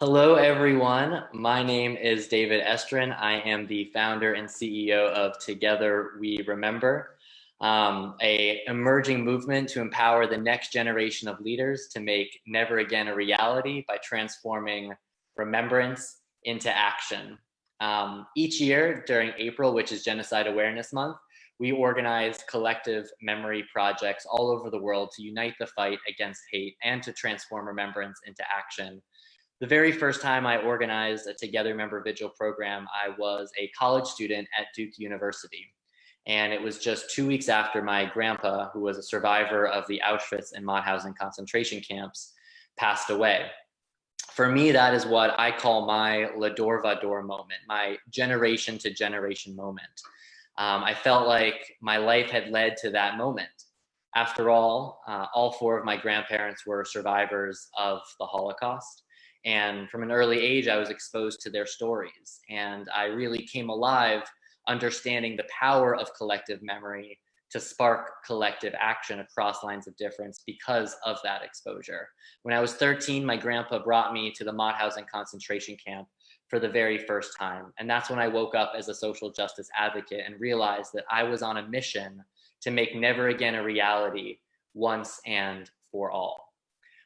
Hello, everyone. My name is David Estrin. I am the founder and CEO of Together We Remember, a emerging movement to empower the next generation of leaders to make never again a reality by transforming remembrance into action. Each year during April, which is Genocide Awareness Month, we organize collective memory projects all over the world to unite the fight against hate and to transform remembrance into action. The very first time I organized a Together Remember Vigil program, I was a college student at Duke University. And it was just 2 weeks after my grandpa, who was a survivor of the Auschwitz and Mauthausen concentration camps, passed away. For me, that is what I call my La Dorvador moment, my generation to generation moment. I felt like my life had led to that moment. After all four of my grandparents were survivors of the Holocaust. And from an early age, I was exposed to their stories. And I really came alive understanding the power of collective memory to spark collective action across lines of difference because of that exposure. When I was 13, my grandpa brought me to the Mauthausen concentration camp for the very first time. And that's when I woke up as a social justice advocate and realized that I was on a mission to make never again a reality once and for all.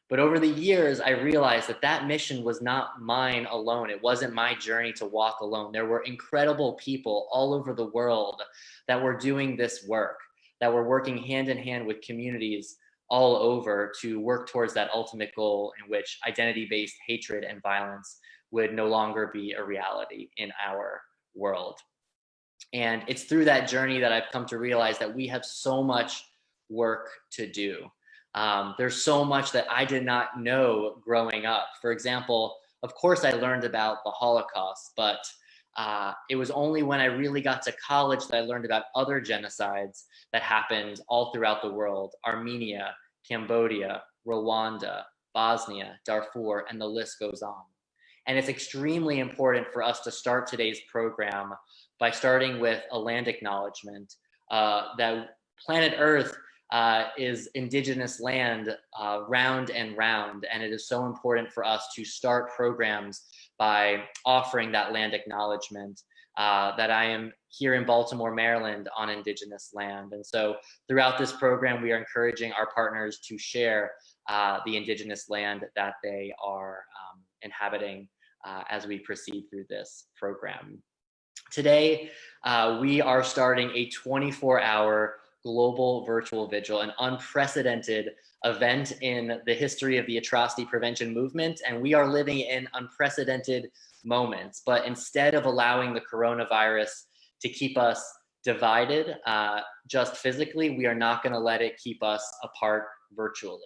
But over the years, I realized that that mission was not mine alone. It wasn't my journey to walk alone. There were incredible people all over the world that were doing this work, that were working hand in hand with communities all over to work towards that ultimate goal in which identity-based hatred and violence would no longer be a reality in our world. And it's through that journey that I've come to realize that we have so much work to do. There's so much that I did not know growing up. For example, of course, I learned about the Holocaust, but it was only when I really got to college that I learned about other genocides that happened all throughout the world: Armenia, Cambodia, Rwanda, Bosnia, Darfur, and the list goes on. And it's extremely important for us to start today's program by starting with a land acknowledgement that planet Earth is indigenous land round and round. And it is so important for us to start programs by offering that land acknowledgement that I am here in Baltimore, Maryland on indigenous land. And so throughout this program, we are encouraging our partners to share the indigenous land that they are inhabiting as we proceed through this program. Today, we are starting a 24-hour global virtual vigil, an unprecedented event in the history of the atrocity prevention movement. And we are living in unprecedented moments. But instead of allowing the coronavirus to keep us divided just physically, we are not going to let it keep us apart virtually.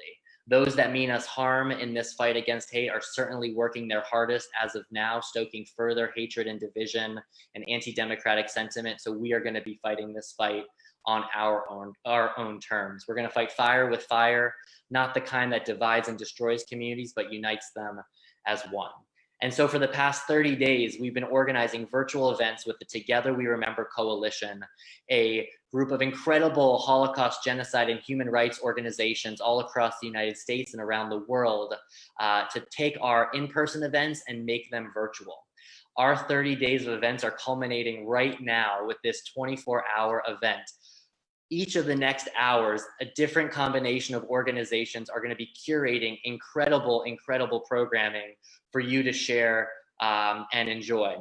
Those that mean us harm in this fight against hate are certainly working their hardest as of now, stoking further hatred and division and anti-democratic sentiment. So we are going to be fighting this fight on our own terms. We're going to fight fire with fire, not the kind that divides and destroys communities, but unites them as one. And so for the past 30 days, we've been organizing virtual events with the Together We Remember Coalition, a group of incredible Holocaust, genocide, and human rights organizations all across the United States and around the world to take our in-person events and make them virtual. Our 30 days of events are culminating right now with this 24-hour event. Each of the next hours, a different combination of organizations are going to be curating incredible, incredible programming for you to share and enjoy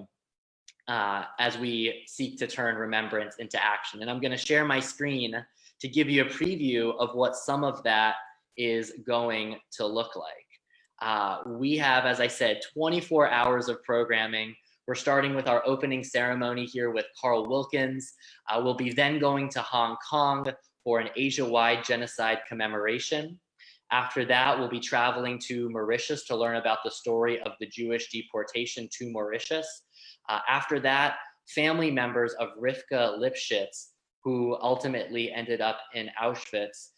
as we seek to turn remembrance into action. And I'm going to share my screen to give you a preview of what some of that is going to look like. We have, as I said, 24 hours of programming. We're starting with our opening ceremony here with Carl Wilkens. We'll be then going to Hong Kong for an Asia-wide genocide commemoration. After that, we'll be traveling to Mauritius to learn about the story of the Jewish deportation to Mauritius. After that, family members of Rivka Lipschitz, who ultimately ended up in Auschwitz,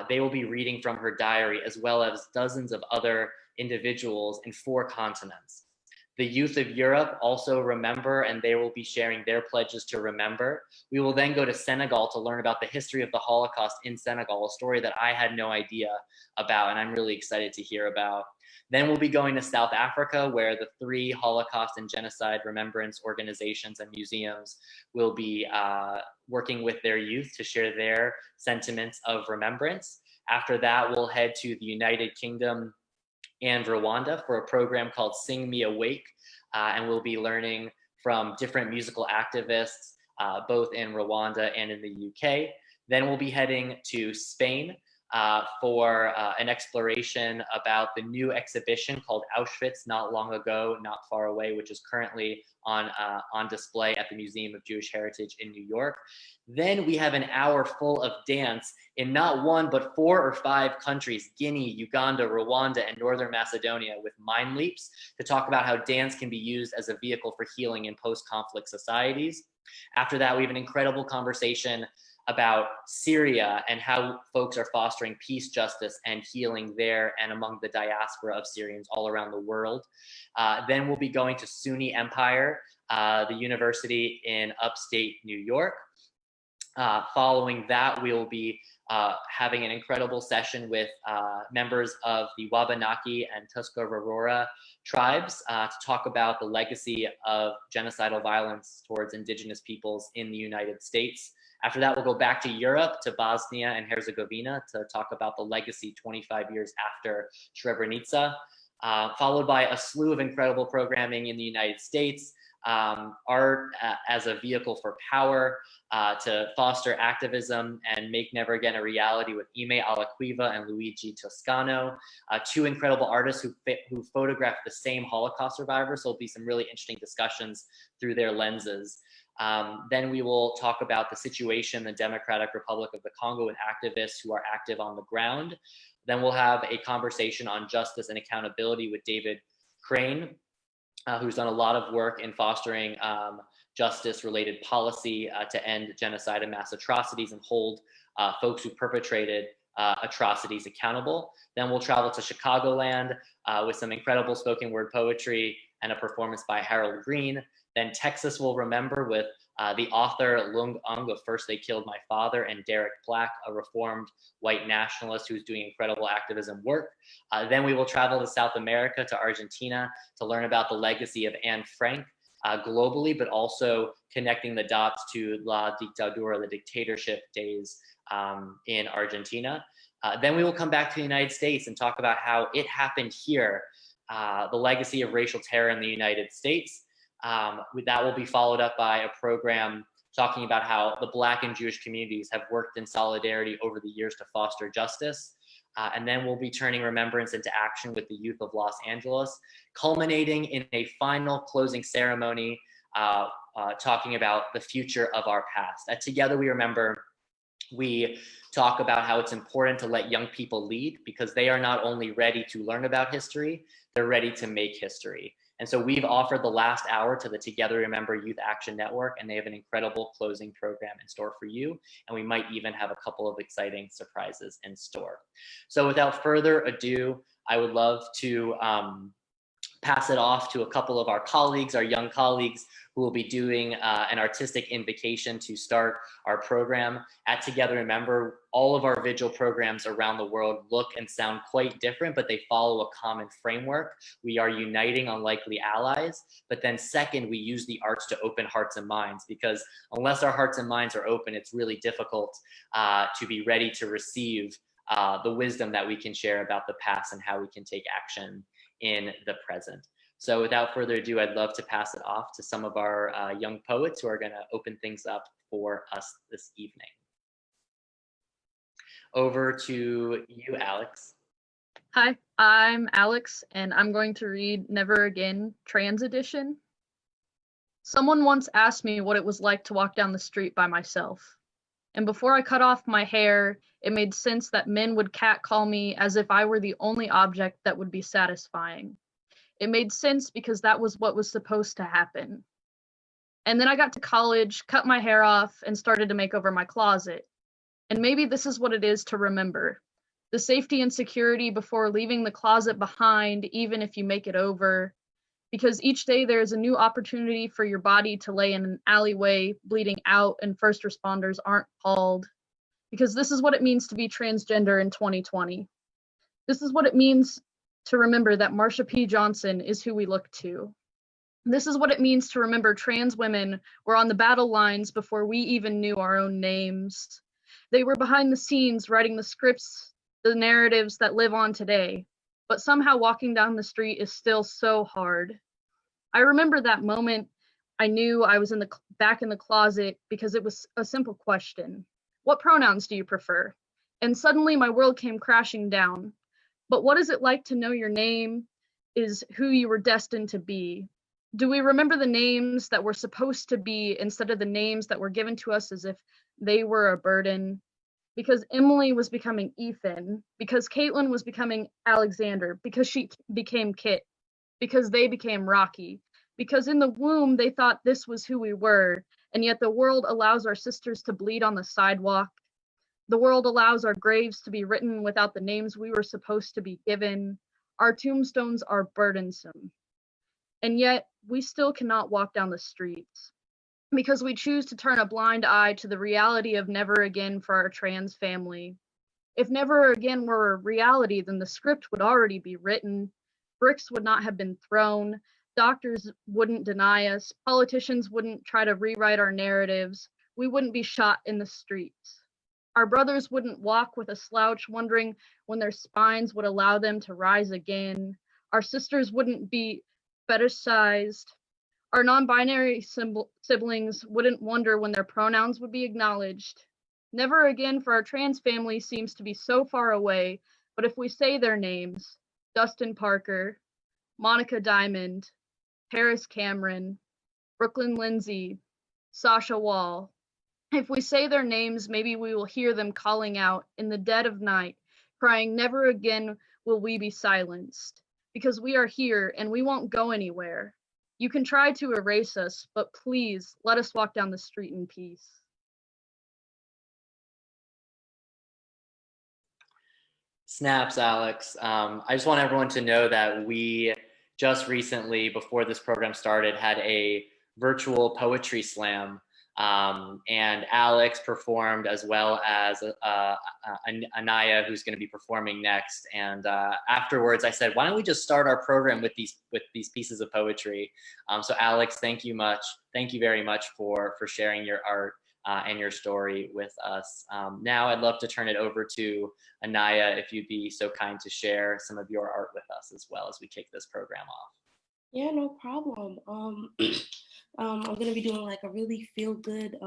they will be reading from her diary, as well as dozens of other individuals in 4 continents. The youth of Europe also remember, and they will be sharing their pledges to remember. We will then go to Senegal to learn about the history of the Holocaust in Senegal, a story that I had no idea about, and I'm really excited to hear about. Then we'll be going to South Africa, where the 3 Holocaust and Genocide remembrance organizations and museums will be working with their youth to share their sentiments of remembrance. After that, we'll head to the United Kingdom and Rwanda for a program called Sing Me Awake, and we'll be learning from different musical activists, both in Rwanda and in the UK. Then we'll be heading to Spain for an exploration about the new exhibition called Auschwitz, Not Long Ago, Not Far Away, which is currently on display at the Museum of Jewish Heritage in New York. Then we have an hour full of dance in not 1, but 4 or 5 countries, Guinea, Uganda, Rwanda, and Northern Macedonia, with Mind Leaps, to talk about how dance can be used as a vehicle for healing in post-conflict societies. After that, we have an incredible conversation about Syria and how folks are fostering peace, justice, and healing there and among the diaspora of Syrians all around the world. Then we'll be going to SUNY Empire, the university in upstate New York. Following that, we will be having an incredible session with members of the Wabanaki and Tuscarora tribes to talk about the legacy of genocidal violence towards indigenous peoples in the United States. After that, we'll go back to Europe, to Bosnia and Herzegovina, to talk about the legacy 25 years after Srebrenica, followed by a slew of incredible programming in the United States, art as a vehicle for power, to foster activism and make Never Again a reality with Ime Alaquiva and Luigi Toscano, 2 incredible artists who photographed the same Holocaust survivors. So there'll be some really interesting discussions through their lenses. Then we will talk about the situation in the Democratic Republic of the Congo with activists who are active on the ground. Then we'll have a conversation on justice and accountability with David Crane, who's done a lot of work in fostering justice-related policy to end genocide and mass atrocities and hold folks who perpetrated atrocities accountable. Then we'll travel to Chicagoland with some incredible spoken word poetry and a performance by Harold Green. Then Texas will remember with the author Lung Ung of First They Killed My Father, and Derek Black, a reformed white nationalist who's doing incredible activism work. Then we will travel to South America, to Argentina, to learn about the legacy of Anne Frank globally, but also connecting the dots to La Dictadura, the dictatorship days in Argentina. Then we will come back to the United States and talk about how it happened here, the legacy of racial terror in the United States. That will be followed up by a program talking about how the Black and Jewish communities have worked in solidarity over the years to foster justice. And then we'll be turning remembrance into action with the youth of Los Angeles, culminating in a final closing ceremony talking about the future of our past. Together We Remember, we talk about how it's important to let young people lead, because they are not only ready to learn about history, they're ready to make history. And so we've offered the last hour to the Together Remember Youth Action Network, and they have an incredible closing program in store for you. And we might even have a couple of exciting surprises in store. So without further ado, I would love to pass it off to a couple of our colleagues, our young colleagues, who will be doing an artistic invocation to start our program. At Together Remember, all of our Vigil programs around the world look and sound quite different, but they follow a common framework. We are uniting unlikely allies, but then second, we use the arts to open hearts and minds, because unless our hearts and minds are open, it's really difficult to be ready to receive the wisdom that we can share about the past and how we can take action in the present. So without further ado, I'd love to pass it off to some of our young poets who are going to open things up for us this evening. Over to you, Alex. Hi, I'm Alex, and I'm going to read Never Again, Trans Edition. Someone once asked me what it was like to walk down the street by myself. And before I cut off my hair, it made sense that men would catcall me as if I were the only object that would be satisfying. It made sense because that was what was supposed to happen. And then I got to college, cut my hair off, and started to make over my closet. And maybe this is what it is to remember. The safety and security before leaving the closet behind, even if you make it over. because each day there is a new opportunity for your body to lay in an alleyway bleeding out and first responders aren't called, because this is what it means to be transgender in 2020. This is what it means to remember that Marsha P. Johnson is who we look to. This is what it means to remember trans women were on the battle lines before we even knew our own names. They were behind the scenes writing the scripts, the narratives that live on today, but somehow walking down the street is still so hard. I remember that moment I knew I was back in the closet because it was a simple question. What pronouns do you prefer? And suddenly my world came crashing down. But what is it like to know your name is who you were destined to be? Do we remember the names that were supposed to be instead of the names that were given to us as if they were a burden? Because Emily was becoming Ethan, because Caitlin was becoming Alexander, because she became Kit, because they became Rocky, because in the womb they thought this was who we were, and yet the world allows our sisters to bleed on the sidewalk. The world allows our graves to be written without the names we were supposed to be given. Our tombstones are burdensome. And yet we still cannot walk down the streets because we choose to turn a blind eye to the reality of never again for our trans family. If never again were a reality, then the script would already be written. Bricks would not have been thrown. Doctors wouldn't deny us. Politicians wouldn't try to rewrite our narratives. We wouldn't be shot in the streets. Our brothers wouldn't walk with a slouch, wondering when their spines would allow them to rise again. Our sisters wouldn't be fetishized. Our non-binary siblings wouldn't wonder when their pronouns would be acknowledged. Never again for our trans family seems to be so far away, but if we say their names, Dustin Parker, Monica Diamond, Paris Cameron, Brooklyn Lindsay, Sasha Wall, if we say their names, maybe we will hear them calling out in the dead of night, crying, never again will we be silenced, because we are here and we won't go anywhere. You can try to erase us, but please let us walk down the street in peace. Snaps, Alex. I just want everyone to know that we just recently, before this program started, had a virtual poetry slam. And Alex performed, as well as Anaya, who's going to be performing next. And afterwards, I said, "Why don't we just start our program with these pieces of poetry?" So, Alex, thank you very much for sharing your art and your story with us. Now, I'd love to turn it over to Anaya, if you'd be so kind to share some of your art with us as well as we kick this program off. Yeah, no problem. I'm gonna be doing like a really feel-good,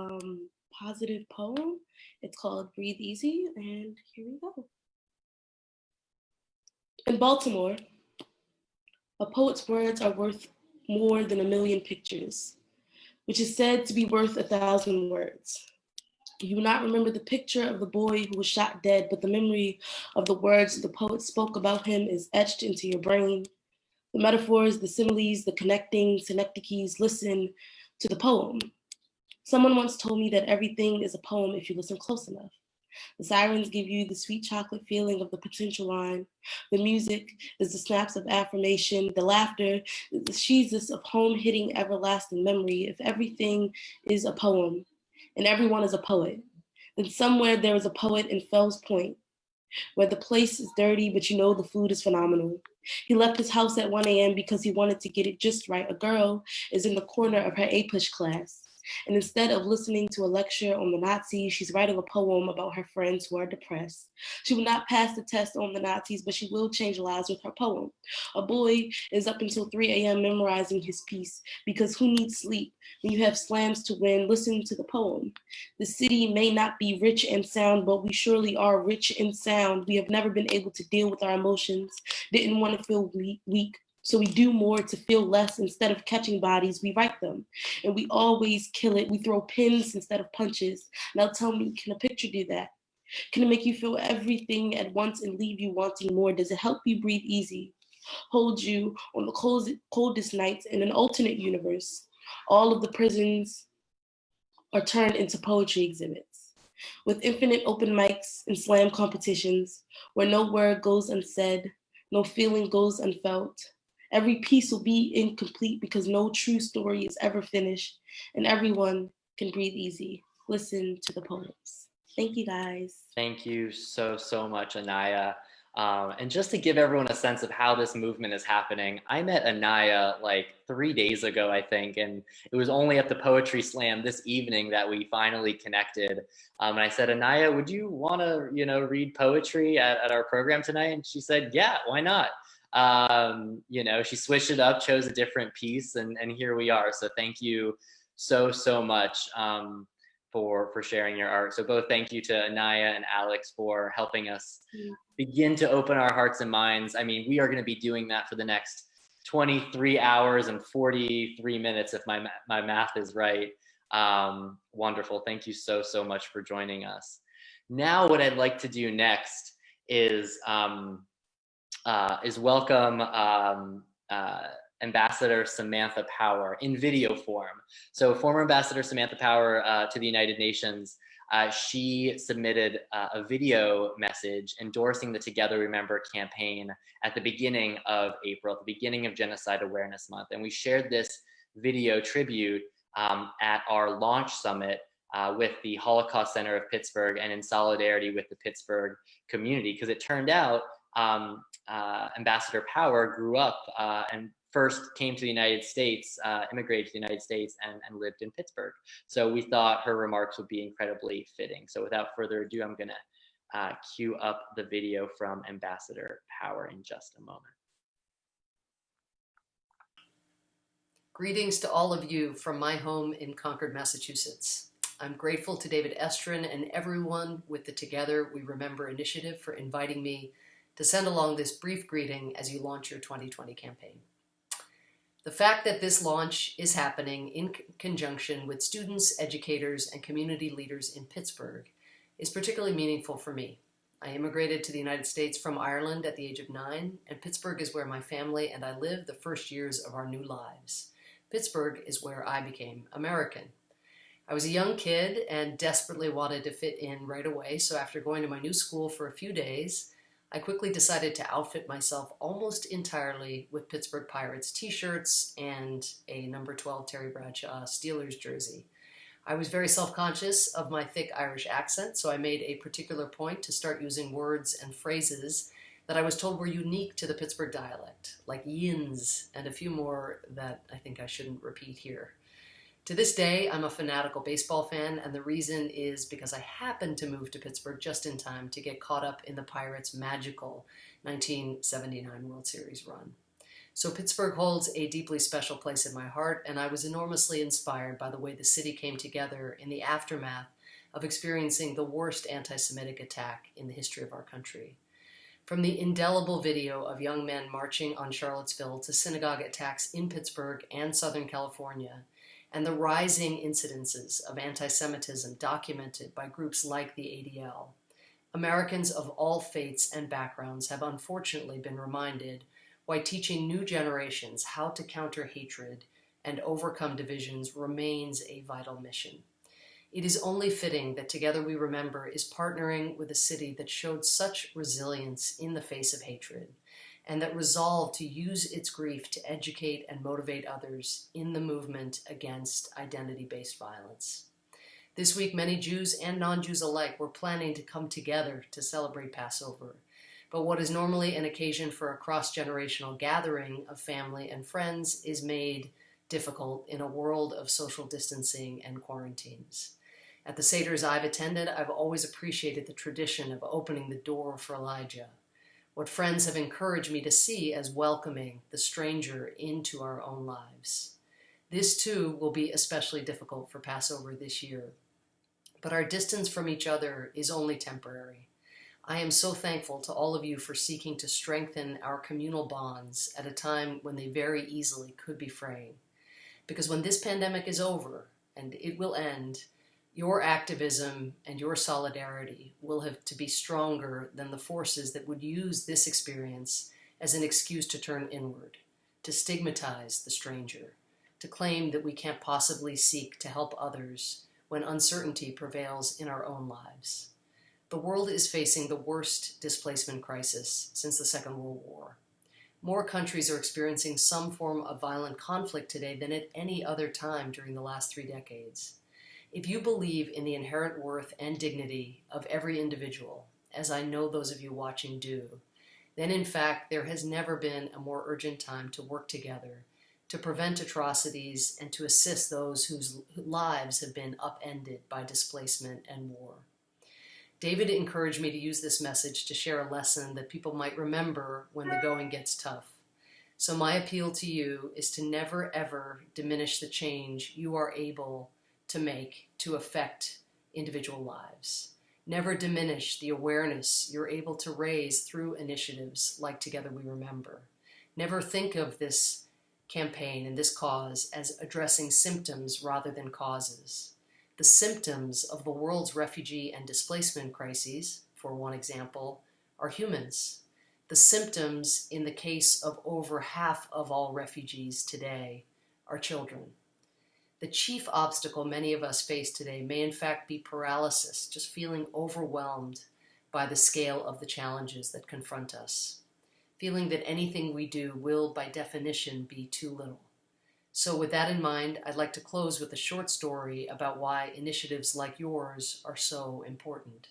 positive poem. It's called Breathe Easy, and here we go. In Baltimore, a poet's words are worth more than 1,000,000 pictures, which is said to be worth 1,000 words. You will not remember the picture of the boy who was shot dead, but the memory of the words the poet spoke about him is etched into your brain. The metaphors, the similes, the connecting synecdoches, listen to the poem. Someone once told me that everything is a poem if you listen close enough. The sirens give you the sweet chocolate feeling of the potential line. The music is the snaps of affirmation. The laughter is the Jesus of home hitting everlasting memory. If everything is a poem and everyone is a poet, then somewhere there is a poet in Fells Point, where the place is dirty, but you know the food is phenomenal. He left his house at 1 a.m. because he wanted to get it just right. A girl is in the corner of her APUSH class, and instead of listening to a lecture on the Nazis, she's writing a poem about her friends who are depressed. She will not pass the test on the Nazis, but she will change lives with her poem. A boy is up until 3 a.m. memorizing his piece, because who needs sleep? When you have slams to win, listen to the poem. The city may not be rich and sound, but we surely are rich and sound. We have never been able to deal with our emotions, didn't want to feel weak. So we do more to feel less. Instead of catching bodies, we write them. And we always kill it. We throw pins instead of punches. Now tell me, can a picture do that? Can it make you feel everything at once and leave you wanting more? Does it help you breathe easy? Hold you on the coldest nights in an alternate universe? All of the prisons are turned into poetry exhibits, with infinite open mics and slam competitions, where no word goes unsaid, no feeling goes unfelt. Every piece will be incomplete because no true story is ever finished, and everyone can breathe easy. Listen to the poems. Thank you, guys. Thank you so, so much, Anaya. And just to give everyone a sense of how this movement is happening, I met Anaya like 3 days ago, I think, and it was only at the Poetry Slam this evening that we finally connected. And I said, Anaya, would you want to, read poetry at our program tonight? And she said, yeah, why not? She switched it up, chose a different piece, and here we are. So thank you so, so much. For sharing your art. So both thank you to Anaya and Alex for helping us begin to open our hearts and minds. I mean, we are going to be doing that for the next 23 hours and 43 minutes, if my math is right. Wonderful. Thank you so, so much for joining us. Now, what I'd like to do next is welcome Ambassador Samantha Power in video form. So former Ambassador Samantha Power to the United Nations, she submitted a video message endorsing the Together Remember campaign at the beginning of April, at the beginning of Genocide Awareness Month. And we shared this video tribute at our launch summit with the Holocaust Center of Pittsburgh and in solidarity with the Pittsburgh community, because it turned out Ambassador Power grew up and first came to the United States, immigrated to the United States and lived in Pittsburgh. So we thought her remarks would be incredibly fitting. So without further ado, I'm gonna cue up the video from Ambassador Power in just a moment. Greetings to all of you from my home in Concord, Massachusetts. I'm grateful to David Estrin and everyone with the Together We Remember initiative for inviting me to send along this brief greeting as you launch your 2020 campaign. The fact that this launch is happening in conjunction with students, educators, and community leaders in Pittsburgh is particularly meaningful for me. I immigrated to the United States from Ireland at the age of 9, and Pittsburgh is where my family and I lived the first years of our new lives. Pittsburgh is where I became American. I was a young kid and desperately wanted to fit in right away, so after going to my new school for a few days, I quickly decided to outfit myself almost entirely with Pittsburgh Pirates t-shirts and a number 12 Terry Bradshaw Steelers jersey. I was very self-conscious of my thick Irish accent, so I made a particular point to start using words and phrases that I was told were unique to the Pittsburgh dialect, like yins and a few more that I think I shouldn't repeat here. To this day, I'm a fanatical baseball fan, and the reason is because I happened to move to Pittsburgh just in time to get caught up in the Pirates' magical 1979 World Series run. So Pittsburgh holds a deeply special place in my heart, and I was enormously inspired by the way the city came together in the aftermath of experiencing the worst anti-Semitic attack in the history of our country. From the indelible video of young men marching on Charlottesville to synagogue attacks in Pittsburgh and Southern California, and the rising incidences of anti-Semitism documented by groups like the ADL, Americans of all faiths and backgrounds have unfortunately been reminded why teaching new generations how to counter hatred and overcome divisions remains a vital mission. It is only fitting that Together We Remember is partnering with a city that showed such resilience in the face of hatred, and that resolved to use its grief to educate and motivate others in the movement against identity-based violence. This week, many Jews and non-Jews alike were planning to come together to celebrate Passover. But what is normally an occasion for a cross-generational gathering of family and friends is made difficult in a world of social distancing and quarantines. At the Seders I've attended, I've always appreciated the tradition of opening the door for Elijah, what friends have encouraged me to see as welcoming the stranger into our own lives. This too will be especially difficult for Passover this year. But our distance from each other is only temporary. I am so thankful to all of you for seeking to strengthen our communal bonds at a time when they very easily could be fraying. Because when this pandemic is over, and it will end, your activism and your solidarity will have to be stronger than the forces that would use this experience as an excuse to turn inward, to stigmatize the stranger, to claim that we can't possibly seek to help others when uncertainty prevails in our own lives. The world is facing the worst displacement crisis since the Second World War. More countries are experiencing some form of violent conflict today than at any other time during the last 3 decades. If you believe in the inherent worth and dignity of every individual, as I know those of you watching do, then in fact there has never been a more urgent time to work together to prevent atrocities and to assist those whose lives have been upended by displacement and war. David encouraged me to use this message to share a lesson that people might remember when the going gets tough. So my appeal to you is to never ever diminish the change you are able to make to affect individual lives. Never diminish the awareness you're able to raise through initiatives like Together We Remember. Never think of this campaign and this cause as addressing symptoms rather than causes. The symptoms of the world's refugee and displacement crises, for one example, are humans. The symptoms in the case of over half of all refugees today are children. The chief obstacle many of us face today may in fact be paralysis, just feeling overwhelmed by the scale of the challenges that confront us, feeling that anything we do will, by definition, be too little. So with that in mind, I'd like to close with a short story about why initiatives like yours are so important.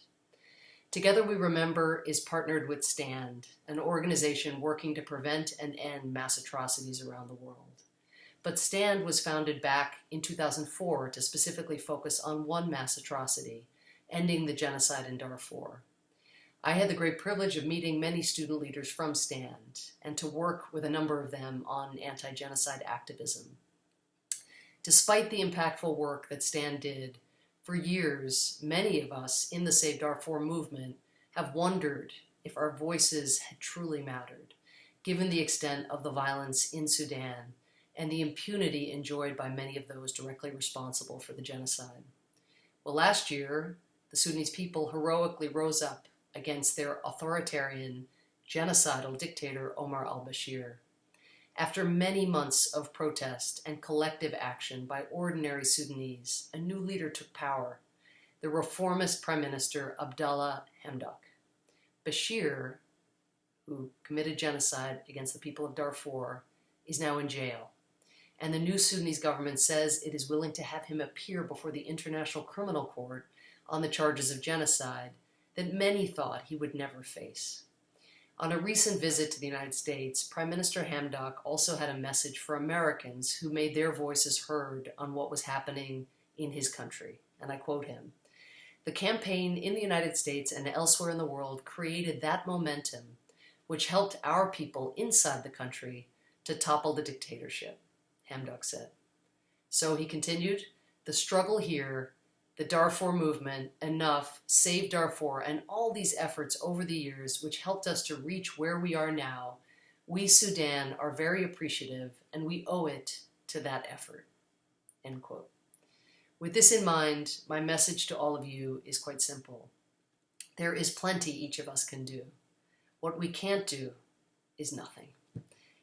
Together We Remember is partnered with STAND, an organization working to prevent and end mass atrocities around the world. But STAND was founded back in 2004 to specifically focus on one mass atrocity, ending the genocide in Darfur. I had the great privilege of meeting many student leaders from STAND and to work with a number of them on anti-genocide activism. Despite the impactful work that STAND did, for years, many of us in the Save Darfur movement have wondered if our voices had truly mattered, given the extent of the violence in Sudan and the impunity enjoyed by many of those directly responsible for the genocide. Well, last year, the Sudanese people heroically rose up against their authoritarian, genocidal dictator Omar al-Bashir. After many months of protest and collective action by ordinary Sudanese, a new leader took power, the reformist Prime Minister Abdallah Hamdok. Bashir, who committed genocide against the people of Darfur, is now in jail. And the new Sudanese government says it is willing to have him appear before the International Criminal Court on the charges of genocide that many thought he would never face. On a recent visit to the United States, Prime Minister Hamdok also had a message for Americans who made their voices heard on what was happening in his country. And I quote him, "The campaign in the United States and elsewhere in the world created that momentum which helped our people inside the country to topple the dictatorship," Hamdok said. So he continued, "The struggle here, the Darfur movement, Enough, Save Darfur, and all these efforts over the years which helped us to reach where we are now, we Sudan are very appreciative and we owe it to that effort." End quote. With this in mind, my message to all of you is quite simple. There is plenty each of us can do. What we can't do is nothing.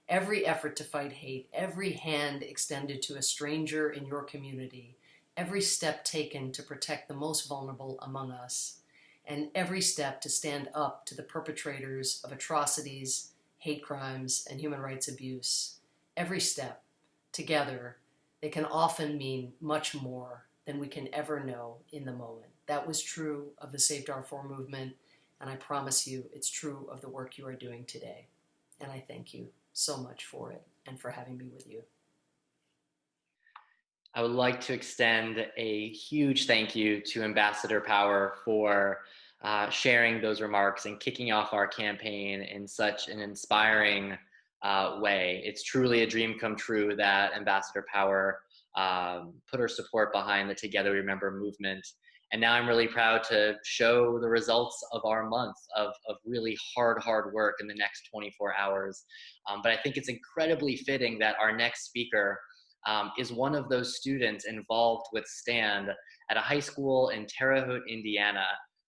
Every effort to fight hate, every hand extended to a stranger in your community, every step taken to protect the most vulnerable among us, and every step to stand up to the perpetrators of atrocities, hate crimes, and human rights abuse, every step, together, they can often mean much more than we can ever know in the moment. That was true of the Save Darfur movement, and I promise you it's true of the work you are doing today. And I thank you so much for it and for having me with you. I would like to extend a huge thank you to Ambassador Power for sharing those remarks and kicking off our campaign in such an inspiring way. It's truly a dream come true that Ambassador Power put her support behind the Together We Remember movement. And now I'm really proud to show the results of our month of really hard work in the next 24 hours. But I think it's incredibly fitting that our next speaker is one of those students involved with STAND at a high school in Terre Haute, Indiana.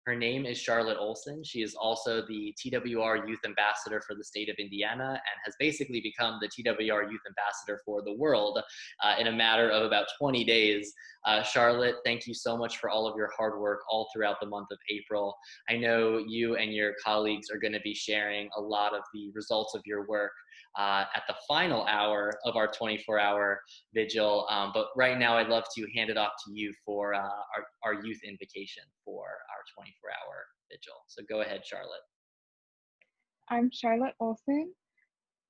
Her name is Charlotte Olson. She is also the TWR Youth Ambassador for the state of Indiana and has basically become the TWR Youth Ambassador for the world in a matter of about 20 days. Charlotte, thank you so much for all of your hard work all throughout the month of April. I know you and your colleagues are going to be sharing a lot of the results of your work at the final hour of our 24-hour vigil. But right now, I'd love to hand it off to you for our youth invocation for our 24-hour vigil. So go ahead, Charlotte. I'm Charlotte Olson.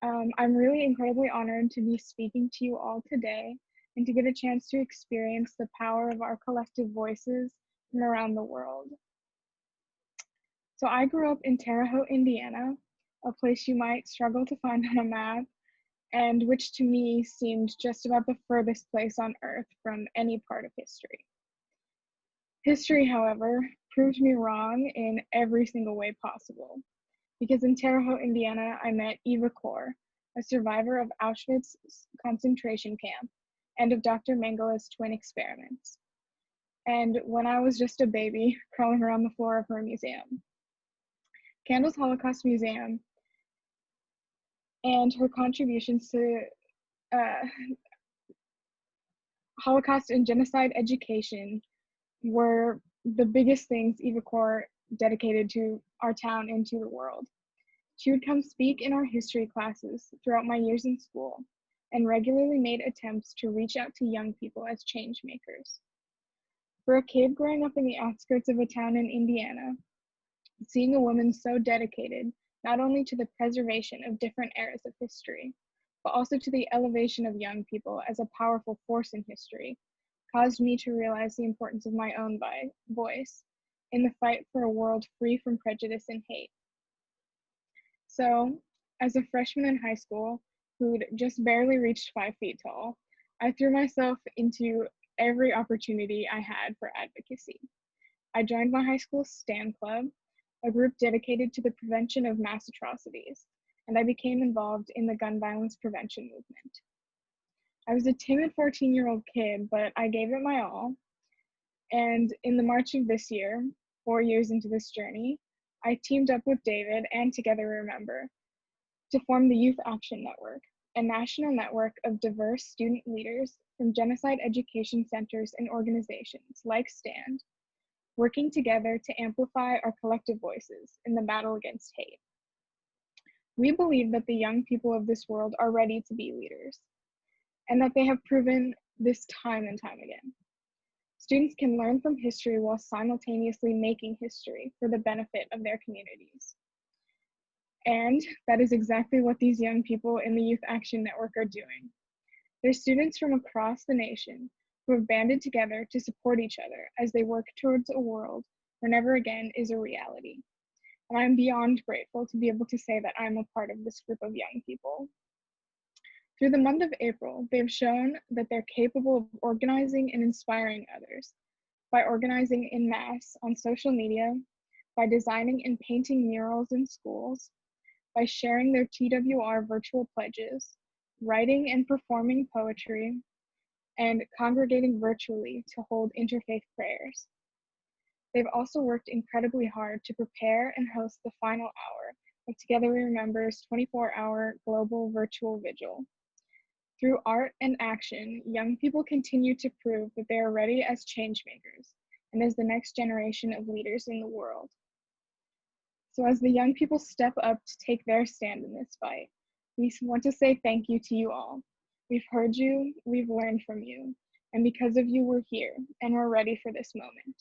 I'm really incredibly honored to be speaking to you all today and to get a chance to experience the power of our collective voices from around the world. So I grew up in Terre Haute, Indiana, a place you might struggle to find on a map, and which to me seemed just about the furthest place on earth from any part of history. History, however, proved me wrong in every single way possible, because in Terre Haute, Indiana, I met Eva Kor, a survivor of Auschwitz concentration camp and of Dr. Mengele's twin experiments. And when I was just a baby crawling around the floor of her museum. Candle's Holocaust Museum and her contributions to Holocaust and genocide education were the biggest things Eva Kor dedicated to our town and to the world. She would come speak in our history classes throughout my years in school and regularly made attempts to reach out to young people as change makers. For a kid growing up in the outskirts of a town in Indiana, seeing a woman so dedicated not only to the preservation of different eras of history, but also to the elevation of young people as a powerful force in history, caused me to realize the importance of my own voice in the fight for a world free from prejudice and hate. So, as a freshman in high school who'd just barely reached 5 feet tall, I threw myself into every opportunity I had for advocacy. I joined my high school STAND Club, a group dedicated to the prevention of mass atrocities, and I became involved in the gun violence prevention movement. I was a timid 14-year-old kid, but I gave it my all. And in the March of this year, 4 years into this journey, I teamed up with David and Together We Remember to form the Youth Action Network, a national network of diverse student leaders from genocide education centers and organizations like STAND, working together to amplify our collective voices in the battle against hate. We believe that the young people of this world are ready to be leaders, and that they have proven this time and time again. Students can learn from history while simultaneously making history for the benefit of their communities. And that is exactly what these young people in the Youth Action Network are doing. They're students from across the nation who have banded together to support each other as they work towards a world where never again is a reality. And I'm beyond grateful to be able to say that I'm a part of this group of young people. Through the month of April, they've shown that they're capable of organizing and inspiring others by organizing en masse on social media, by designing and painting murals in schools, by sharing their TWR virtual pledges, writing and performing poetry, and congregating virtually to hold interfaith prayers. They've also worked incredibly hard to prepare and host the final hour of Together We Remember's 24-hour global virtual vigil. Through art and action, young people continue to prove that they are ready as change makers and as the next generation of leaders in the world. So as the young people step up to take their stand in this fight, we want to say thank you to you all. We've heard you, we've learned from you, and because of you, we're here and we're ready for this moment.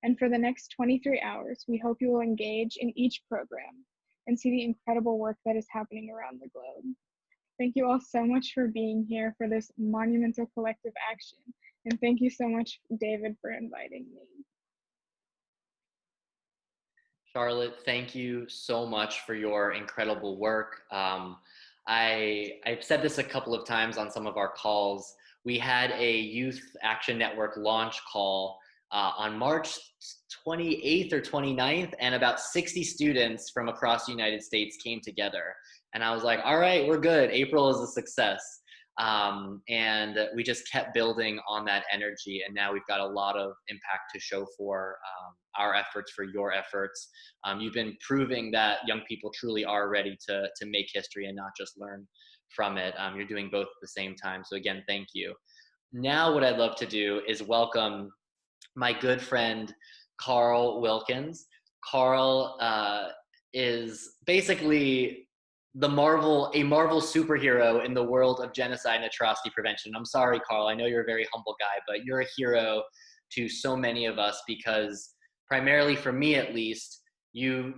And for the next 23 hours, we hope you will engage in each program and see the incredible work that is happening around the globe. Thank you all so much for being here for this monumental collective action. And thank you so much, David, for inviting me. Charlotte, thank you so much for your incredible work. I've said this a couple of times on some of our calls. We had a Youth Action Network launch call on March 28th or 29th, and about 60 students from across the United States came together. And I was like, all right, we're good. April is a success. And we just kept building on that energy. And now we've got a lot of impact to show for our efforts, for your efforts. You've been proving that young people truly are ready to make history and not just learn from it. You're doing both at the same time. So again, thank you. Now what I'd love to do is welcome my good friend, Carl Wilkens. Carl is basically a Marvel superhero in the world of genocide and atrocity prevention. I'm sorry, Carl, I know you're a very humble guy, but you're a hero to so many of us, because primarily for me at least, you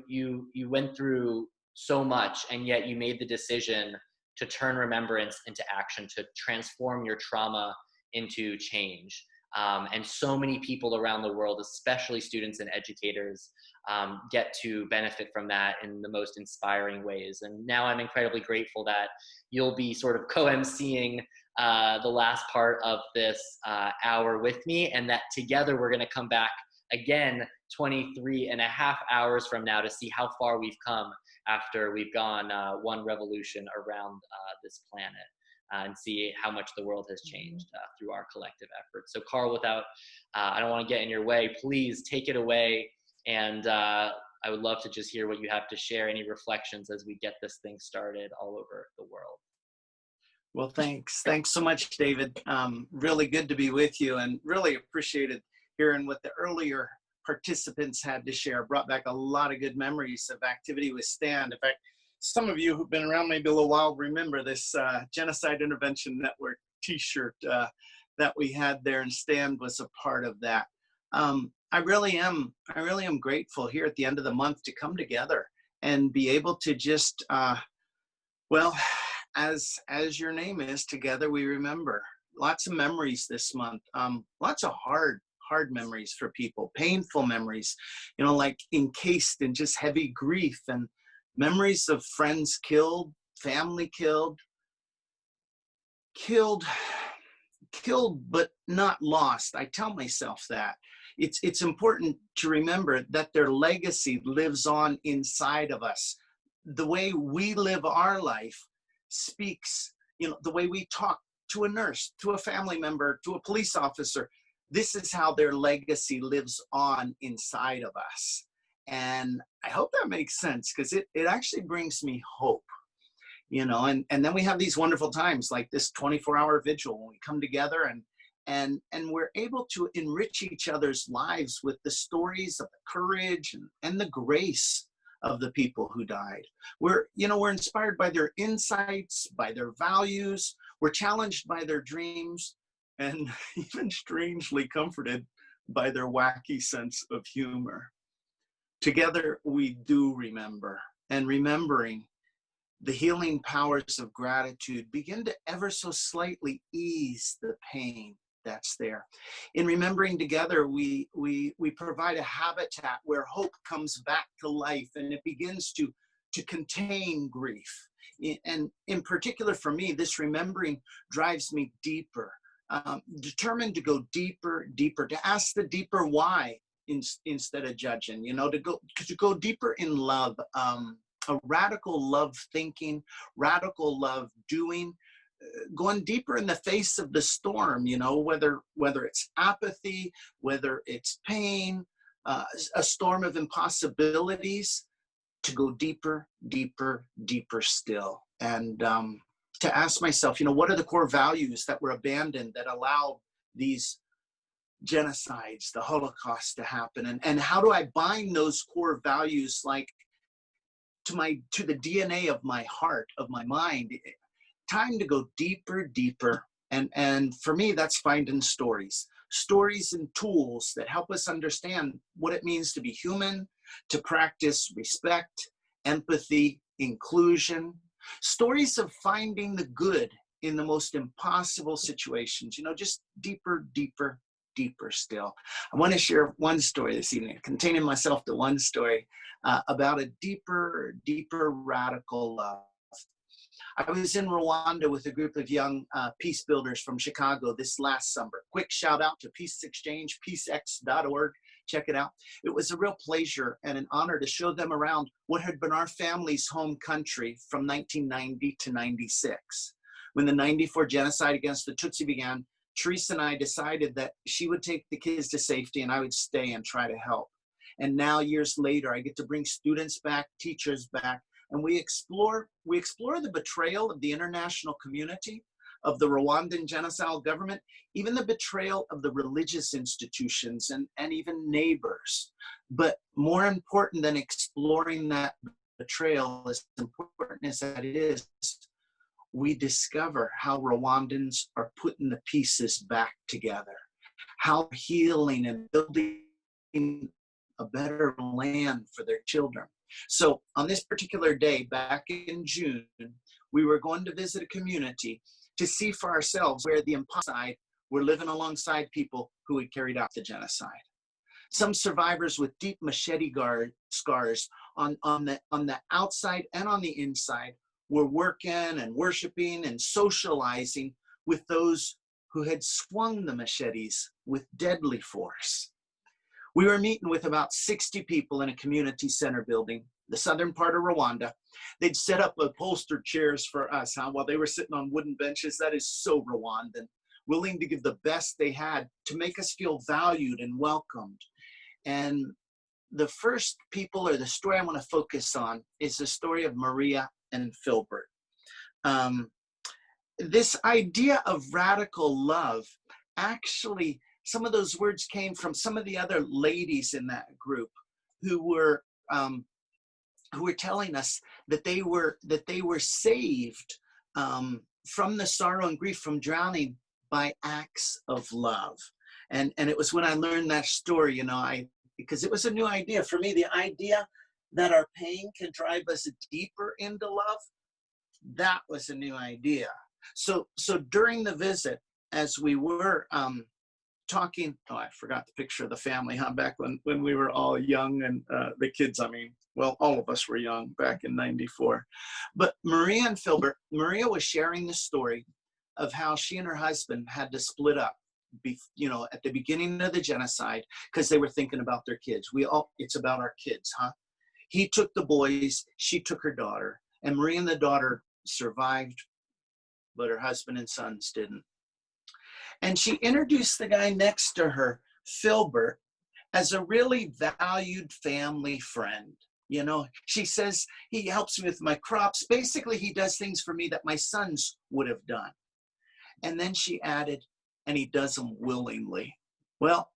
went through so much, and yet you made the decision to turn remembrance into action, to transform your trauma into change. And so many people around the world, especially students and educators, get to benefit from that in the most inspiring ways. And now I'm incredibly grateful that you'll be sort of co-emceeing the last part of this hour with me, and that together we're going to come back again 23 and a half hours from now to see how far we've come after we've gone one revolution around this planet, and see how much the world has changed through our collective efforts. So Carl, without, I don't want to get in your way, please take it away. And I would love to just hear what you have to share, any reflections as we get this thing started all over the world. Well, thanks. Thanks so much, David. Really good to be with you, and really appreciated hearing what the earlier participants had to share. Brought back a lot of good memories of activity with STAND. In fact, some of you who've been around maybe a little while remember this Genocide Intervention Network t-shirt that we had there, and STAND was a part of that. I really am grateful here at the end of the month to come together and be able to just, well, as your name is, together we remember. Lots of memories this month, lots of hard memories for people, painful memories, you know, like encased in just heavy grief, and memories of friends killed, family killed, but not lost. I tell myself that. It's important to remember that their legacy lives on inside of us. The way we live our life speaks, you know, the way we talk to a nurse, to a family member, to a police officer. This is how their legacy lives on inside of us. And I hope that makes sense, because it actually brings me hope, you know, and then we have these wonderful times like this 24-hour vigil when we come together and we're able to enrich each other's lives with the stories of the courage and the grace of the people who died. We're inspired by their insights, by their values. We're challenged by their dreams, and even strangely comforted by their wacky sense of humor. Together, we do remember, and remembering, the healing powers of gratitude begin to ever so slightly ease the pain that's there. In remembering together, we provide a habitat where hope comes back to life, and it begins to contain grief. And in particular for me, this remembering drives me deeper, determined to go deeper, to ask the deeper why instead of judging, you know, to go deeper in love, a radical love thinking, radical love doing, going deeper in the face of the storm, you know, whether it's apathy, whether it's pain, a storm of impossibilities, to go deeper still. And to ask myself, you know, what are the core values that were abandoned that allowed these genocides, the Holocaust to happen? And how do I bind those core values, like, to the DNA of my heart, of my mind? Time to go deeper. And for me, that's finding stories and tools that help us understand what it means to be human, to practice respect, empathy, inclusion, stories of finding the good in the most impossible situations, you know, just deeper still. I want to share one story this evening, containing myself to one story about a deeper radical love. I was in Rwanda with a group of young peace builders from Chicago this last summer. Quick shout out to Peace Exchange, peacex.org. Check it out. It was a real pleasure and an honor to show them around what had been our family's home country from 1990 to 96. When the 94 genocide against the Tutsi began, Teresa and I decided that she would take the kids to safety and I would stay and try to help. And now, years later, I get to bring students back, teachers back, and we explore the betrayal of the international community, of the Rwandan genocidal government, even the betrayal of the religious institutions and even neighbors. But more important than exploring that betrayal, as important as that is, we discover how Rwandans are putting the pieces back together, how healing and building a better land for their children. So on this particular day, back in June, we were going to visit a community to see for ourselves where the imposter were living alongside people who had carried out the genocide. Some survivors with deep machete scars on the outside and on the inside were working and worshiping and socializing with those who had swung the machetes with deadly force. We were meeting with about 60 people in a community center building, the southern part of Rwanda. They'd set up upholstered chairs for us, while they were sitting on wooden benches. That is so Rwandan, willing to give the best they had to make us feel valued and welcomed. And the first people, or the story I want to focus on, is the story of Maria and Filbert. This idea of radical love, actually, some of those words came from some of the other ladies in that group who were telling us that they were saved from the sorrow and grief from drowning by acts of love. And it was when I learned that story, because it was a new idea for me, the idea that our pain can drive us deeper into love, that was a new idea. So during the visit, as we were talking, I forgot the picture of the family, back when we were all young, and the kids, all of us were young back in '94. But Maria and Filbert, Maria was sharing the story of how she and her husband had to split up, at the beginning of the genocide, because they were thinking about their kids. It's about our kids, He took the boys, she took her daughter, and Maria and the daughter survived, but her husband and sons didn't. And she introduced the guy next to her, Filbert, as a really valued family friend. She says, he helps me with my crops. Basically, he does things for me that my sons would have done. And then she added, and he does them willingly. Well,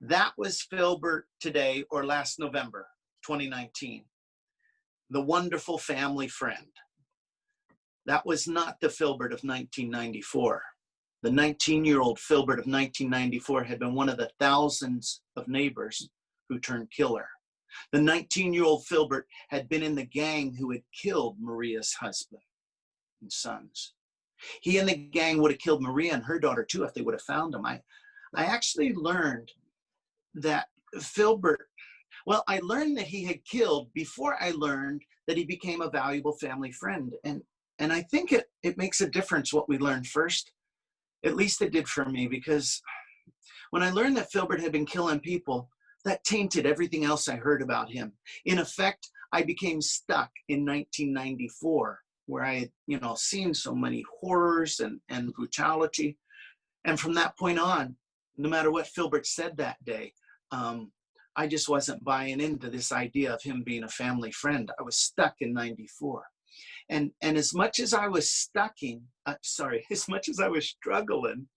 that was Filbert today, or last November, 2019. The wonderful family friend. That was not the Filbert of 1994. The 19-year-old Filbert of 1994 had been one of the thousands of neighbors who turned killer. The 19-year-old Filbert had been in the gang who had killed Maria's husband and sons. He and the gang would have killed Maria and her daughter too if they would have found him. I actually learned that Filbert, I learned that he had killed before I learned that he became a valuable family friend. And I think it makes a difference what we learned first. At least it did for me, because when I learned that Filbert had been killing people, that tainted everything else I heard about him. In effect, I became stuck in 1994, where I had, seen so many horrors and brutality. And from that point on, no matter what Filbert said that day, I just wasn't buying into this idea of him being a family friend. I was stuck in '94. And as much as I was as much as I was struggling,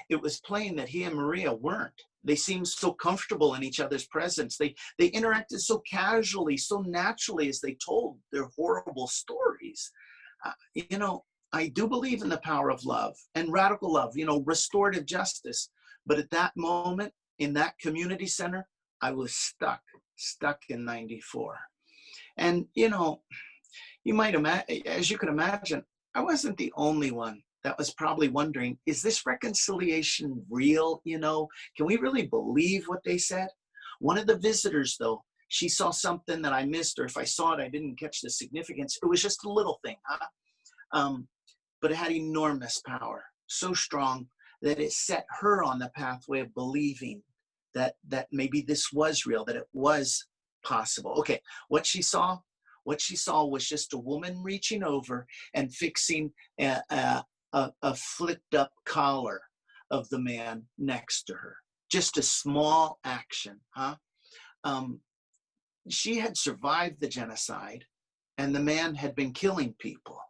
it was plain that he and Maria weren't. They seemed so comfortable in each other's presence. They interacted so casually, so naturally as they told their horrible stories. I do believe in the power of love and radical love, restorative justice. But at that moment, in that community center, I was stuck in '94. And, you might imagine, as you can imagine, I wasn't the only one that was probably wondering, is this reconciliation real? Can we really believe what they said? One of the visitors, though, she saw something that I missed, or if I saw it, I didn't catch the significance. It was just a little thing, but it had enormous power, so strong that it set her on the pathway of believing that maybe this was real, that it was possible. Okay, what she saw was just a woman reaching over and fixing a flipped up collar of the man next to her. Just a small action, She had survived the genocide, and the man had been killing people.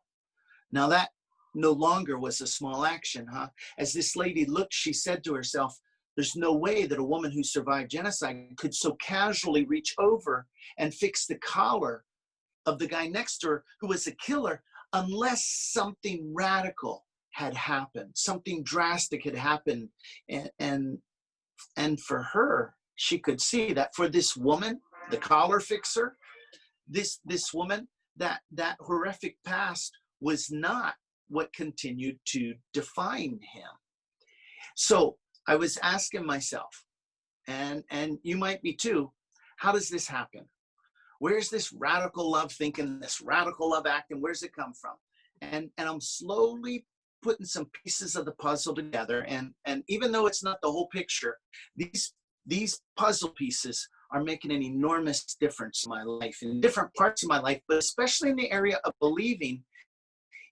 Now that no longer was a small action, As this lady looked, she said to herself, There's no way that a woman who survived genocide could so casually reach over and fix the collar of the guy next to her who was a killer, unless something radical had happened, something drastic had happened. And for her, she could see that for this woman, the collar fixer, this woman, that horrific past was not what continued to define him. So I was asking myself, and you might be too, how does this happen? Where's this radical love thinking, this radical love acting, where's it come from? And I'm slowly putting some pieces of the puzzle together. And even though it's not the whole picture, these puzzle pieces are making an enormous difference in my life, in different parts of my life, but especially in the area of believing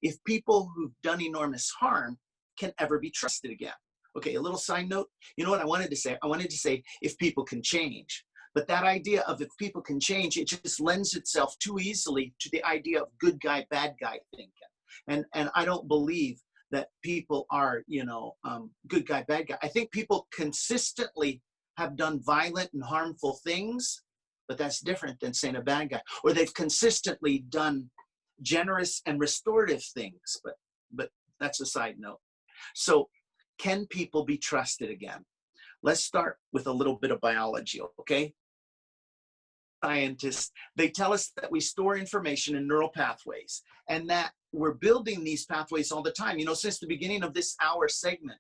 if people who've done enormous harm can ever be trusted again. Okay, a little side note. You know what I wanted to say? I wanted to say if people can change. But that idea of if people can change, it just lends itself too easily to the idea of good guy, bad guy thinking. And I don't believe that people are, good guy, bad guy. I think people consistently have done violent and harmful things, but that's different than saying a bad guy. Or they've consistently done generous and restorative things, but that's a side note. So can people be trusted again? Let's start with a little bit of biology, okay? Scientists, they tell us that we store information in neural pathways and that we're building these pathways all the time. Since the beginning of this hour segment,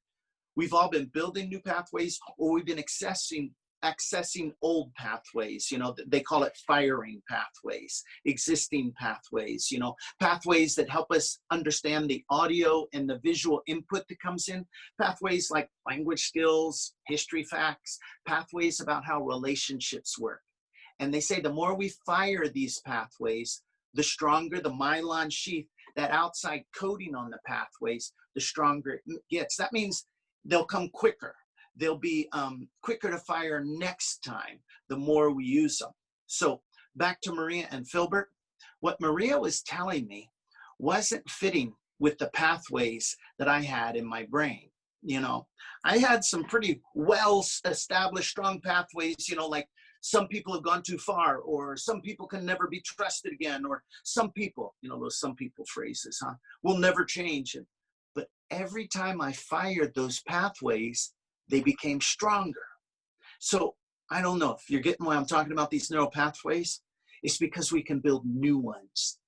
we've all been building new pathways, or we've been accessing old pathways. They call it firing pathways, existing pathways, pathways that help us understand the audio and the visual input that comes in, pathways like language skills, history facts, pathways about how relationships work. And they say the more we fire these pathways, the stronger the myelin sheath, that outside coating on the pathways, the stronger it gets. That means they'll come quicker. They'll be quicker to fire next time, the more we use them. So back to Maria and Filbert, what Maria was telling me wasn't fitting with the pathways that I had in my brain. I had some pretty well-established, strong pathways, like some people have gone too far, or some people can never be trusted again, or some people, those some people phrases, will never change. But every time I fired those pathways, they became stronger. So I don't know if you're getting why I'm talking about these neural pathways. It's because we can build new ones.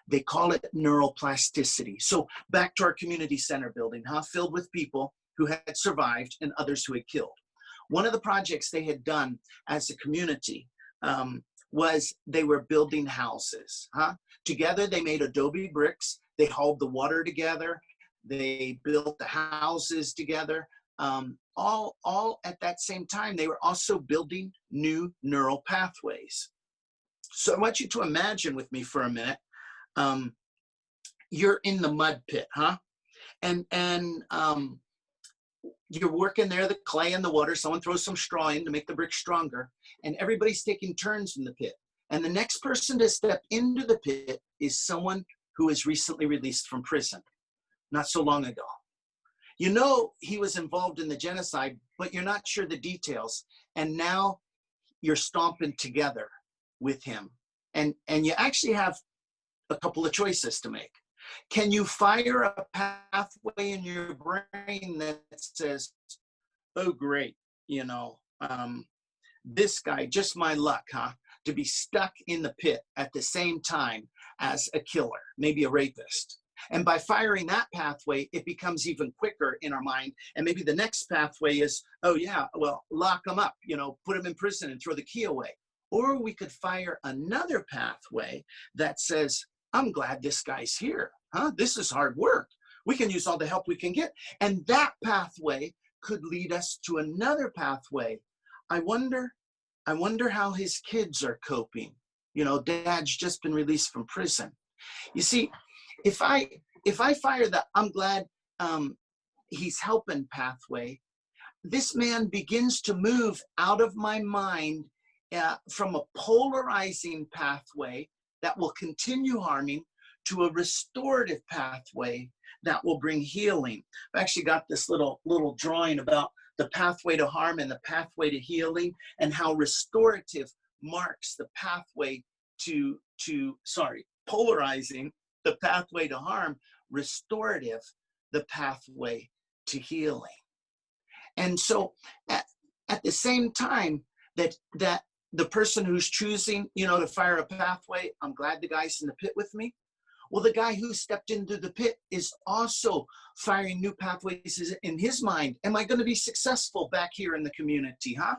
They call it neuroplasticity. So back to our community center building, filled with people who had survived and others who had killed. One of the projects they had done as a community was they were building houses. Together they made adobe bricks. They hauled the water together. They built the houses together. All at that same time, they were also building new neural pathways. So I want you to imagine with me for a minute, you're in the mud pit, and you're working there, the clay and the water, someone throws some straw in to make the brick stronger, and everybody's taking turns in the pit. And the next person to step into the pit is someone who was recently released from prison, not so long ago. He was involved in the genocide, but you're not sure the details. And now you're stomping together with him. And you actually have a couple of choices to make. Can you fire a pathway in your brain that says, oh, great, this guy, just my luck, to be stuck in the pit at the same time as a killer, maybe a rapist. And by firing that pathway, it becomes even quicker in our mind. And maybe the next pathway is, oh yeah, well, lock them up, put them in prison and throw the key away. Or we could fire another pathway that says, I'm glad this guy's here. This is hard work. We can use all the help we can get. And that pathway could lead us to another pathway. I wonder how his kids are coping. Dad's just been released from prison. You see, if I fire the I'm glad he's helping pathway, this man begins to move out of my mind from a polarizing pathway that will continue harming to a restorative pathway that will bring healing. I've actually got this little drawing about the pathway to harm and the pathway to healing, and how restorative marks the pathway polarizing the pathway to harm, restorative the pathway to healing. And so at the same time that the person who's choosing, to fire a pathway, I'm glad the guy's in the pit with me. Well, the guy who stepped into the pit is also firing new pathways in his mind. Am I going to be successful back here in the community, huh?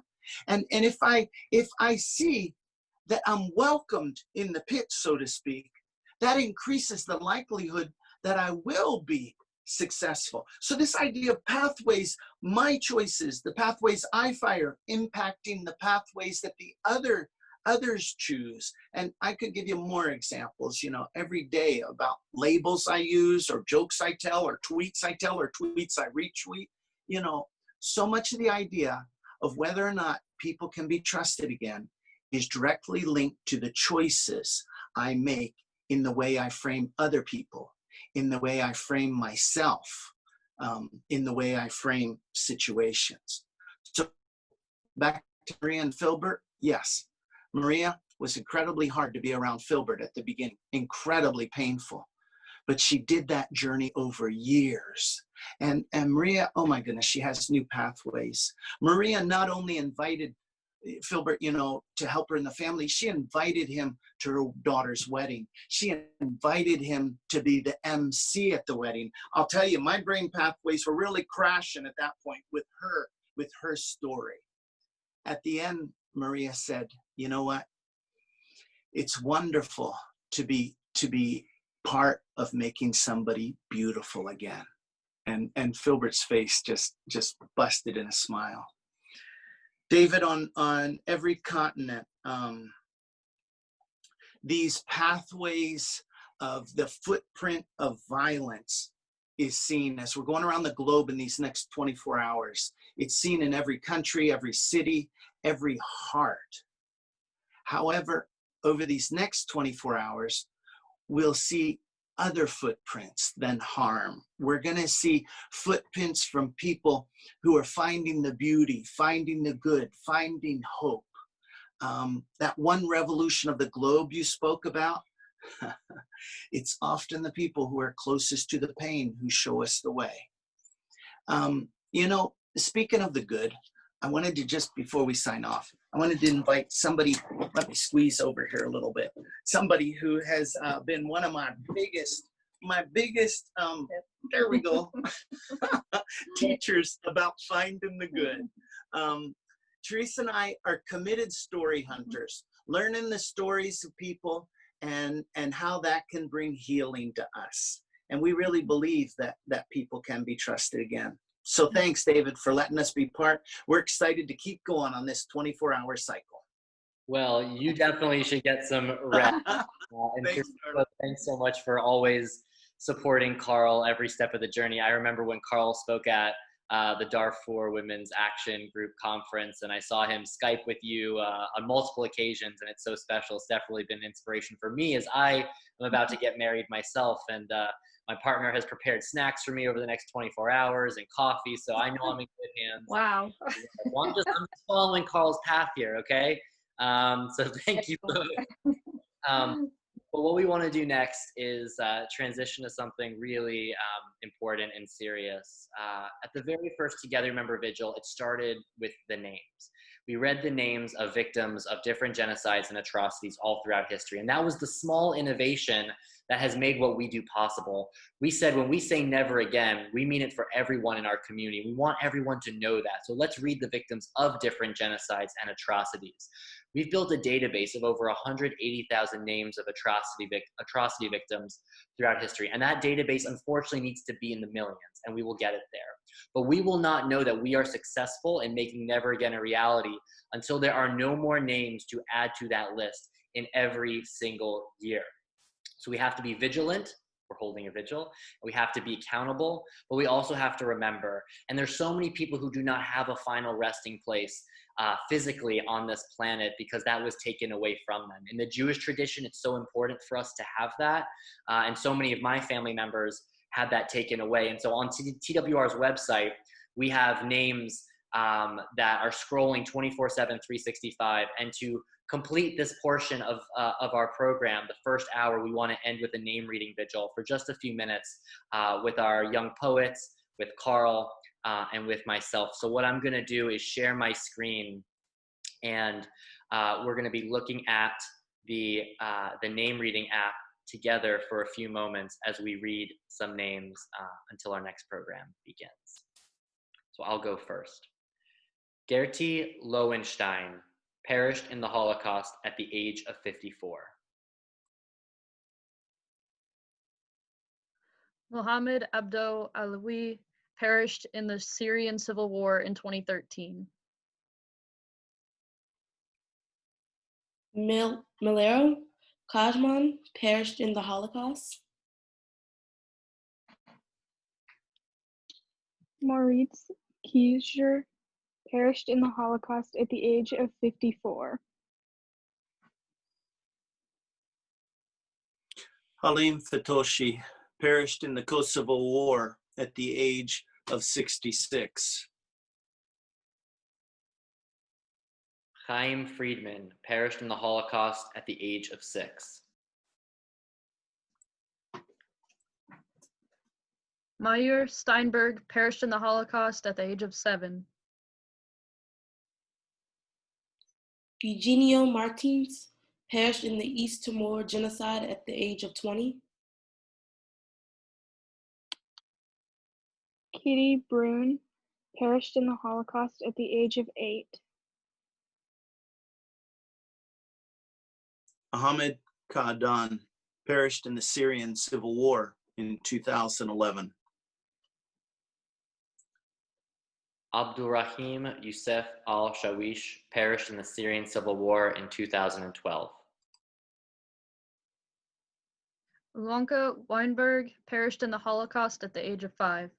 And if I see that I'm welcomed in the pit, so to speak, that increases the likelihood that I will be successful. So this idea of pathways, my choices, the pathways I fire, impacting the pathways that the others choose. And I could give you more examples, every day about labels I use or jokes I tell or tweets I tell or tweets I retweet. So much of the idea of whether or not people can be trusted again is directly linked to the choices I make in the way I frame other people, in the way I frame myself, in the way I frame situations. So back to Maria and Filbert, yes, Maria was incredibly hard to be around Filbert at the beginning, incredibly painful, but she did that journey over years. And Maria, oh my goodness, she has new pathways. Maria not only invited Filbert, to help her in the family, she invited him to her daughter's wedding. She invited him to be the MC at the wedding. I'll tell you, my brain pathways were really crashing at that point with her story. At the end, Maria said, you know what? It's wonderful to be part of making somebody beautiful again. And Filbert's face just busted in a smile. David, on every continent, these pathways of the footprint of violence is seen as we're going around the globe in these next 24 hours. It's seen in every country, every city, every heart. However, over these next 24 hours, we'll see other footprints than harm. We're going to see footprints from people who are finding the beauty, finding the good, finding hope. That one revolution of the globe you spoke about, it's often the people who are closest to the pain who show us the way. Speaking of the good, I wanted to, just before we sign off, I wanted to invite somebody, let me squeeze over here a little bit, somebody who has been one of my biggest, there we go, teachers about finding the good. Teresa and I are committed story hunters, learning the stories of people and how that can bring healing to us. And we really believe that people can be trusted again. So thanks, David, for letting us be part. We're excited to keep going on this 24-hour cycle. Well, you definitely should get some rest. Thanks so much for always supporting Carl every step of the journey. I remember when Carl spoke at the Darfur Women's Action Group Conference, and I saw him Skype with you on multiple occasions, and it's so special. It's definitely been an inspiration for me as I am about to get married myself, and my partner has prepared snacks for me over the next 24 hours and coffee, so I know I'm in good hands. Wow. Well, I'm just following Carl's path here, okay? So thank you. But what we want to do next is transition to something really important and serious. At the very first Together Remember Vigil, it started with the names. We read the names of victims of different genocides and atrocities all throughout history. And that was the small innovation that has made what we do possible. We said when we say never again, we mean it for everyone in our community. We want everyone to know that. So let's read the victims of different genocides and atrocities. We've built a database of over 180,000 names of atrocity victims throughout history. And that database, unfortunately, needs to be in the millions, and we will get it there. But we will not know that we are successful in making Never Again a reality until there are no more names to add to that list in every single year. So we have to be vigilant. We're holding a vigil. We have to be accountable, but we also have to remember. And there's so many people who do not have a final resting place physically on this planet because that was taken away from them. In the Jewish tradition, it's so important for us to have that. And so many of my family members had that taken away. And so on TWR's website, we have names that are scrolling 24/7, 365. And to complete this portion of our program, the first hour, we want to end with a name reading vigil for just a few minutes with our young poets, with Carl, and with myself. So what I'm going to do is share my screen, and we're going to be looking at the name reading app together for a few moments as we read some names until our next program begins. So I'll go first. Gertie Lowenstein perished in the Holocaust at the age of 54. Mohammed Abdo Alawi perished in the Syrian civil war in 2013. Milero Kajman perished in the Holocaust. Moritz Kieser perished in the Holocaust at the age of 54. Halim Fatoshi perished in the Kosovo War at the age of 66. Chaim Friedman perished in the Holocaust at the age of 6. Meyer Steinberg perished in the Holocaust at the age of 7. Eugenio Martins perished in the East Timor genocide at the age of 20. Kitty Brune perished in the Holocaust at the age of 8. Ahmed Kaadan perished in the Syrian civil war in 2011. Abdurrahim Youssef al-Shawish perished in the Syrian civil war in 2012. Ivanka Weinberg perished in the Holocaust at the age of 5.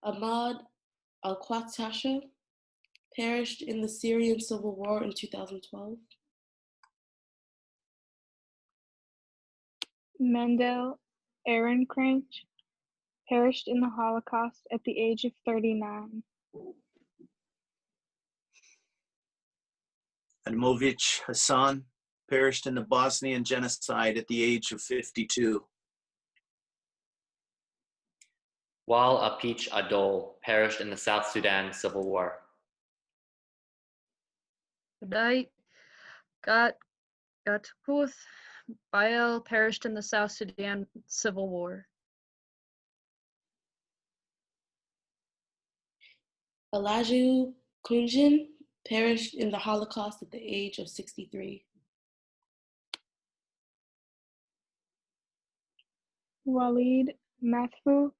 Ahmad al-Qatasha perished in the Syrian civil war in 2012. Mendel Ehrenkranz perished in the Holocaust at the age of 39. Admovich Hassan perished in the Bosnian genocide at the age of 52. Wal Apich Adol perished in the South Sudan civil war. Uday Gatkuth Bael perished in the South Sudan civil war. Elijah Kunjin perished in the Holocaust at the age of 63. Walid Mathfu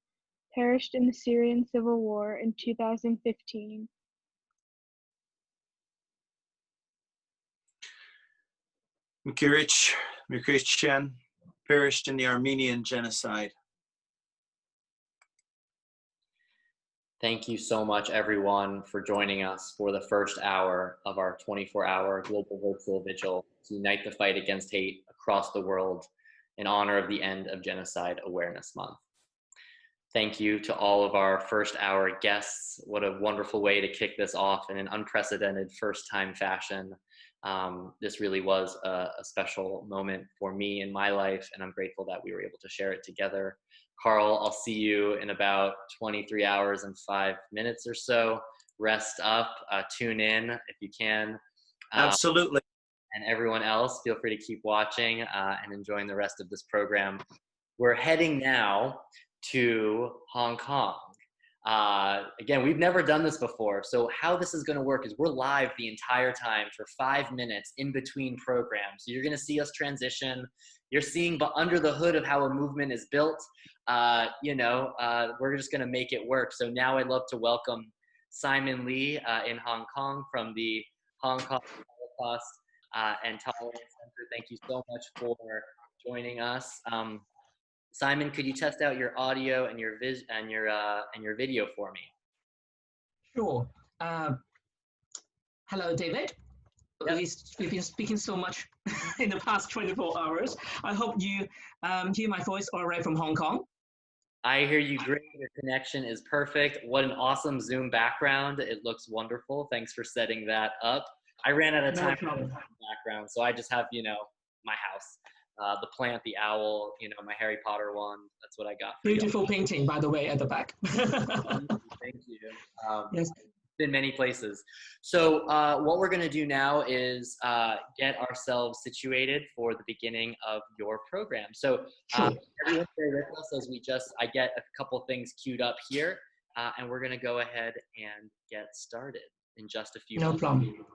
perished in the Syrian civil war in 2015. Mikirich perished in the Armenian genocide. Thank you so much, everyone, for joining us for the first hour of our 24-hour global virtual vigil to unite the fight against hate across the world in honor of the end of Genocide Awareness Month. Thank you to all of our first hour guests. What a wonderful way to kick this off in an unprecedented first-time fashion. This really was a special moment for me in my life, and I'm grateful that we were able to share it together. Carl, I'll see you in about 23 hours and 5 minutes or so. Rest up, tune in if you can. Absolutely. And everyone else, feel free to keep watching and enjoying the rest of this program. We're heading now to Hong Kong. Again, we've never done this before. So how this is going to work is we're live the entire time for 5 minutes in between programs. So you're going to see us transition. You're seeing but under the hood of how a movement is built. We're just going to make it work. So now I'd love to welcome Simon Lee in Hong Kong from the Hong Kong Holocaust and Tolerance Center. Thank you so much for joining us. Simon, could you test out your audio and your video for me? Sure. Hello, David. Yep. We've been speaking so much in the past 24 hours. I hope you hear my voice all right from Hong Kong. I hear you great. Your connection is perfect. What an awesome Zoom background. It looks wonderful. Thanks for setting that up. I ran out of No time for problem. the background, so I just have, my house, the plant, the owl, my Harry Potter one. That's what I got for you. Beautiful painting, by the way, at the back. Thank you. Yes. Been many places. So what we're going to do now is get ourselves situated for the beginning of your program. So Sure. everyone stay with us as I get a couple things queued up here, and we're going to go ahead and get started in just a few No moments. problem.